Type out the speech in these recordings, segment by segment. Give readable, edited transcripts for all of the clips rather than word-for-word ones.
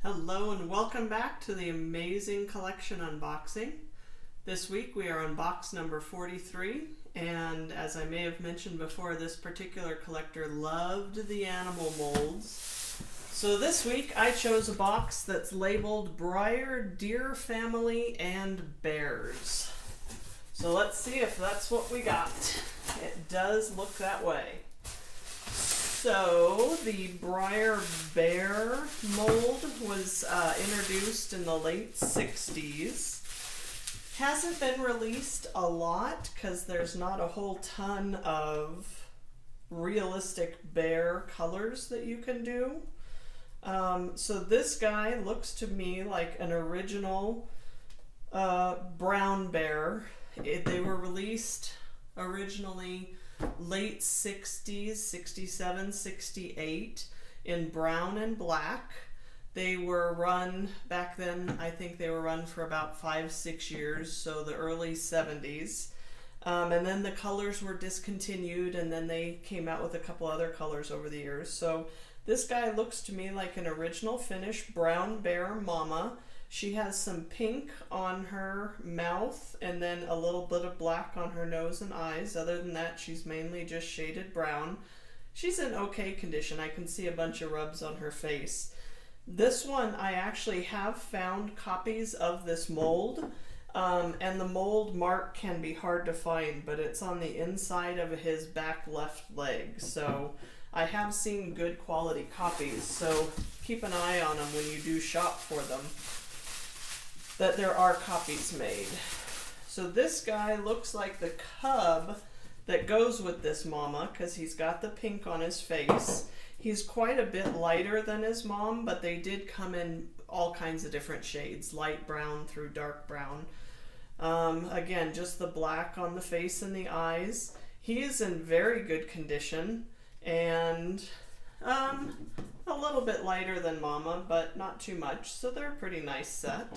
Hello and welcome back to the amazing collection unboxing. This week we are on box number 43, and as I may have mentioned before, this particular collector loved the animal molds. So this week I chose a box that's labeled Breyer, Deer Family, and Bears. So let's see if that's what we got. It does look that way. So the Breyer bear mold was introduced in the late 60s. Hasn't been released a lot because there's not a whole ton of realistic bear colors that you can do. So this guy looks to me like an original brown bear. They were released originally late 60s, 67, 68 in brown and black. They were run back then, I think they were run for about 5-6 years, so the early 70s. And then the colors were discontinued, and then they came out with a couple other colors over the years. So this guy looks to me like an original finish brown bear mama. She has some pink on her mouth and then a little bit of black on her nose and eyes. Other than that, she's mainly just shaded brown. She's in okay condition. I can see a bunch of rubs on her face. This one, I actually have found copies of this mold, and the mold mark can be hard to find, but it's on the inside of his back left leg. So I have seen good quality copies, so keep an eye on them when you do shop for them, that there are copies made. So this guy looks like the cub that goes with this mama because he's got the pink on his face. He's quite a bit lighter than his mom, but they did come in all kinds of different shades, light brown through dark brown. Again, just the black on the face and the eyes. He is in very good condition and a little bit lighter than mama, but not too much, so they're a pretty nice set.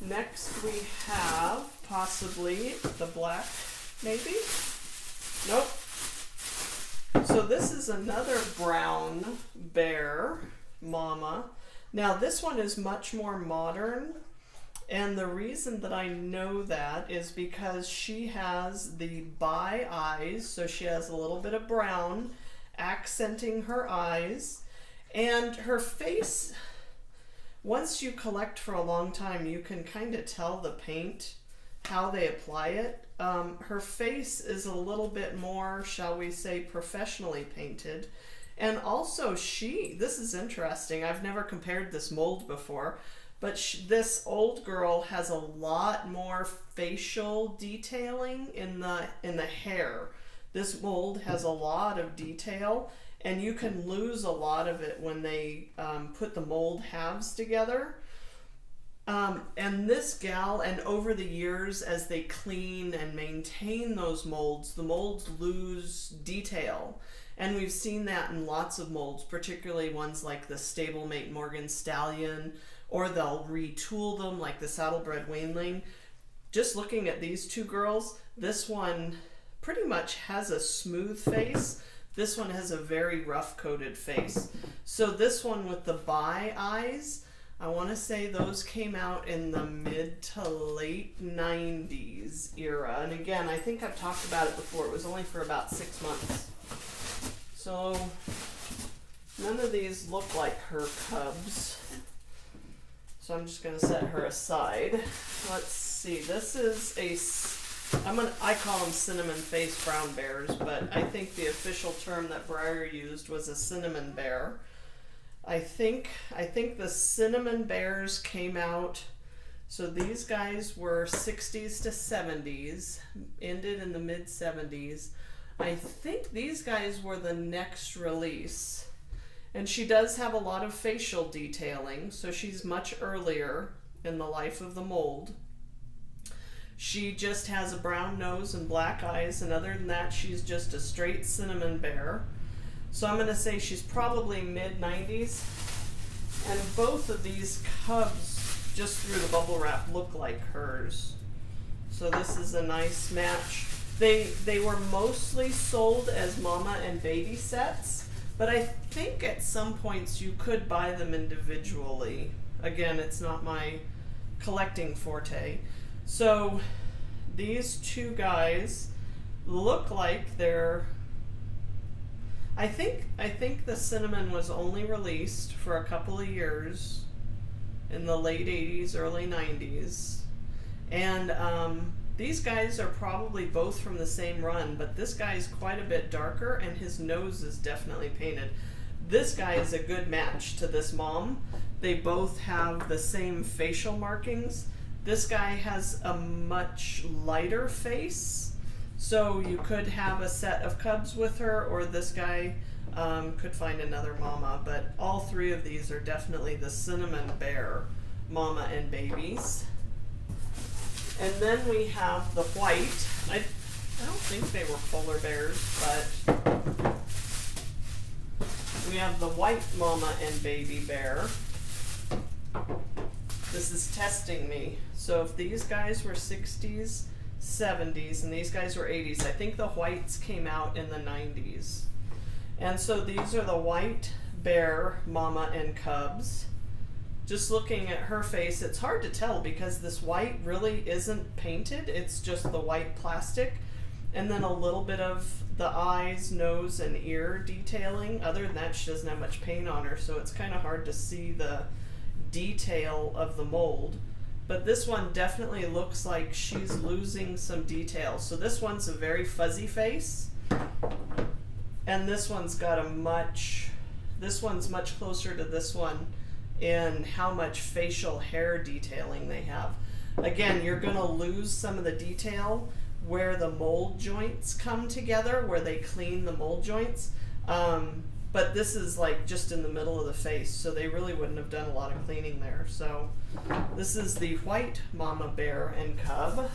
Next we have possibly the black, maybe? Nope. So this is another brown bear mama. Now this one is much more modern, and the reason that I know that is because she has the bi eyes, so she has a little bit of brown accenting her eyes, and her face, once you collect for a long time, you can kind of tell the paint, how they apply it. Her face is a little bit more, shall we say, professionally painted. And also this is interesting, I've never compared this mold before, but this old girl has a lot more facial detailing in the hair. This mold has a lot of detail, and you can lose a lot of it when they put the mold halves together. And this gal, and over the years as they clean and maintain those molds, the molds lose detail. And we've seen that in lots of molds, particularly ones like the stablemate Morgan Stallion, or they'll retool them like the saddlebred Wainling. Just looking at these two girls, this one pretty much has a smooth face. This one has a very rough coated face. So this one with the bi eyes, I want to say those came out in the mid to late 90s era. And again, I think I've talked about it before. It was only for about 6 months. So none of these look like her cubs. So I'm just going to set her aside. Let's see. This is I call them cinnamon face brown bears, but I think the official term that Breyer used was a cinnamon bear. I think the cinnamon bears came out, so these guys were 60s to 70s, ended in the mid 70s. I think these guys were the next release. And she does have a lot of facial detailing, so she's much earlier in the life of the mold. She just has a brown nose and black eyes, and other than that, she's just a straight cinnamon bear. So I'm going to say she's probably mid-90s. And both of these cubs, just through the bubble wrap, look like hers. So this is a nice match. They were mostly sold as mama and baby sets, But I think at some points you could buy them individually. Again, it's not my collecting forte. So these two guys look like they're, I think the Cinnamon was only released for a couple of years in the late 80s, early 90s. And these guys are probably both from the same run, but this guy is quite a bit darker and his nose is definitely painted. This guy is a good match to this mom. They both have the same facial markings. This guy has a much lighter face, so you could have a set of cubs with her, or this guy could find another mama. But all three of these are definitely the Cinnamon Bear mama and babies. And then we have the white. I don't think they were polar bears, but we have the white mama and baby bear. This is testing me. So if these guys were 60s, 70s, and these guys were 80s, I think the whites came out in the 90s. And so these are the white bear mama and cubs. Just looking at her face, it's hard to tell because this white really isn't painted. It's just the white plastic. And then a little bit of the eyes, nose, and ear detailing. Other than that, she doesn't have much paint on her, so it's kind of hard to see the detail of the mold. But this one definitely looks like she's losing some detail. So this one's a very fuzzy face. And this one's got this one's much closer to this one in how much facial hair detailing they have. Again, you're going to lose some of the detail where the mold joints come together, where they clean the mold joints. But this is like just in the middle of the face, so they really wouldn't have done a lot of cleaning there. So this is the white mama bear and cub.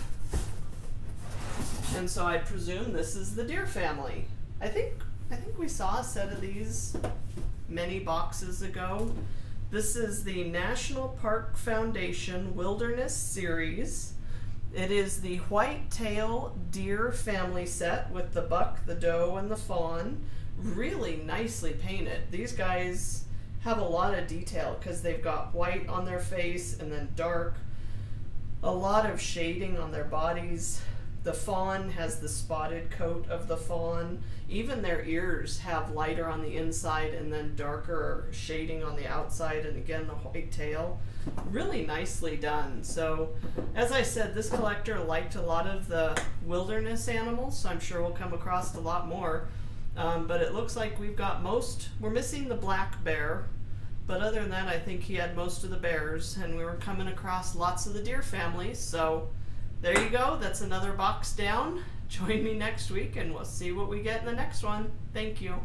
And so I presume this is the deer family. I think we saw a set of these many boxes ago. This is the National Park Foundation Wilderness Series. It is the white-tail deer family set with the buck, the doe, and the fawn. Really nicely painted. These guys have a lot of detail because they've got white on their face and then dark. A lot of shading on their bodies. The fawn has the spotted coat of the fawn. Even their ears have lighter on the inside and then darker shading on the outside, and again the white tail. Really nicely done. So as I said, this collector liked a lot of the wilderness animals, so I'm sure we'll come across a lot more. But it looks like we're missing the black bear, but other than that I think he had most of the bears, and we were coming across lots of the deer families. So there you go, that's another box down. Join me next week and we'll see what we get in the next one. Thank you.